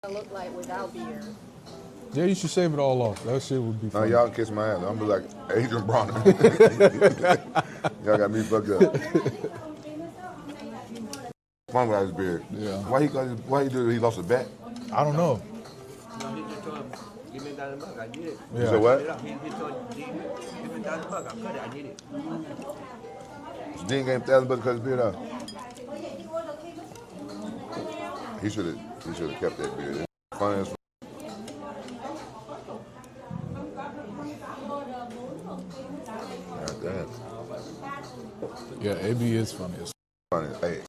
look like without beard. Yeah, you should shave it all off. That shit would be Now fun. y'all kiss my ass. I'm be like Adrian Bronner. Y'all got me fucked up. Fun without his beard. Yeah. Why he do it? He lost a bet? I don't know. No, he just told him, give me $1,000. I did it. You Yeah. said what? He told Dean, give me $1,000. I cut it. I did it. Dean gave him $1,000 because his beard out. He should have kept that beard. It's funny as fuck. God damn. Yeah, AB is funny as Funny. Hey.